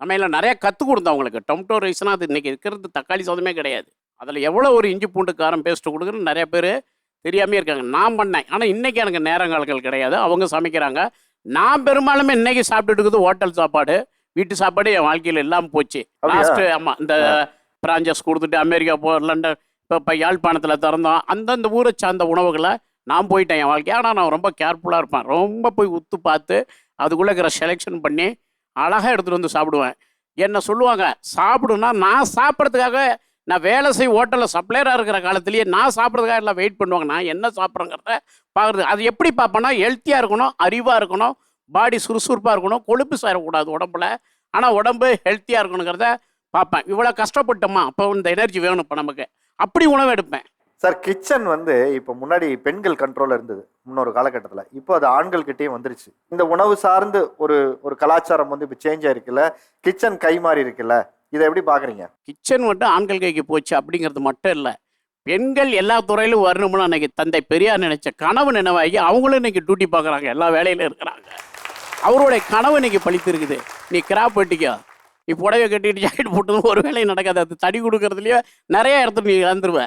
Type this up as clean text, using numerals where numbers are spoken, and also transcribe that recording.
சமையலில் நிறையா கற்றுக் கொடுத்தோம் அவங்களுக்கு. டொமேட்டோ ரைஸ்னால் அது இன்றைக்கி இருக்கிறது தக்காளி சாதமே கிடையாது. அதில் எவ்வளோ ஒரு இஞ்சி பூண்டு காரம் பேஸ்ட்டு கொடுக்குறன்னு நிறைய பேர் தெரியாமே இருக்காங்க. நான் பண்ணேன். ஆனால் இன்றைக்கி எனக்கு நேரங்காலங்கள் கிடையாது. அவங்க சமைக்கிறாங்க. நான் பெரும்பாலுமே இன்றைக்கி சாப்பிட்டுட்டு இருக்குது ஹோட்டல் சாப்பாடு. வீட்டு சாப்பாடு என் வாழ்க்கையில் இல்லாமல் போச்சு. லாஸ்ட்டு ஆமாம் இந்த பிரான்சஸ் கொடுத்துட்டு அமெரிக்கா லண்டன் இப்போ யாழ்ப்பாணத்தில் திறந்தோம். அந்தந்த ஊரை சார்ந்த உணவுகளை நான் போயிட்டேன் என் வாழ்க்கை. ஆனால் நான் ரொம்ப கேர்ஃபுல்லாக இருப்பேன். ரொம்ப போய் உத்து பார்த்து அதுக்குள்ளே இருக்கிற செலெக்ஷன் பண்ணி அழகாக எடுத்துகிட்டு வந்து சாப்பிடுவேன். என்ன சொல்லுவாங்க சாப்பிடுன்னா, நான் சாப்பிட்றதுக்காக நான் வேலை செய்ய ஹோட்டலில் சப்ளையராக இருக்கிற காலத்துலேயே நான் சாப்பிட்றதுக்காக எல்லாம் வெயிட் பண்ணுவாங்க. நான் என்ன சாப்பிட்றேங்கிறத பார்க்குறது. அது எப்படி பார்ப்பேன்னா, ஹெல்த்தியாக இருக்கணும், அறிவாக இருக்கணும், பாடி சுறுசுறுப்பாக இருக்கணும், கொழுப்பு சேரக்கூடாது உடம்புல. ஆனால் உடம்பு ஹெல்த்தியாக இருக்கணுங்கிறத பார்ப்பேன். இவ்வளோ கஷ்டப்பட்டோமா, அப்போ இந்த எனர்ஜி வேணும் இப்போ நமக்கு. அப்படி உணவு எடுப்பேன். சார் கிச்சன் வந்து இப்போ முன்னாடி பெண்கள் கண்ட்ரோலில் இருந்தது முன்னொரு காலகட்டத்தில். இப்போ அது ஆண்கள் கிட்டேயும் வந்துருச்சு. இந்த உணவு சார்ந்து ஒரு கலாச்சாரம் வந்து இப்போ சேஞ்ச் ஆயிருக்குல்ல, கிச்சன் கை மாறி இருக்குல்ல, இதை எப்படி பார்க்குறீங்க? கிச்சன் மட்டும் ஆண்கள் கைக்கு போச்சு அப்படிங்கிறது மட்டும் இல்லை, பெண்கள் எல்லா துறையிலும் வரணும்னு அன்னைக்கு தந்தை பெரியார் நினைச்ச கனவு நினைவாகி அவங்களும் இன்னைக்கு டியூட்டி பார்க்குறாங்க, எல்லா வேலையிலும் இருக்கிறாங்க. அவருடைய கனவு இன்னைக்கு பழித்து இருக்குது. நீ கிராப் வெட்டிக்கோ, நீ புடவை கட்டிட்டு ஜாக்கெட் போட்டதும் ஒரு வேலையும் நடக்காது. அது தடி கொடுக்கறதுலையே நிறைய இடத்துல நீ இழந்துருவ.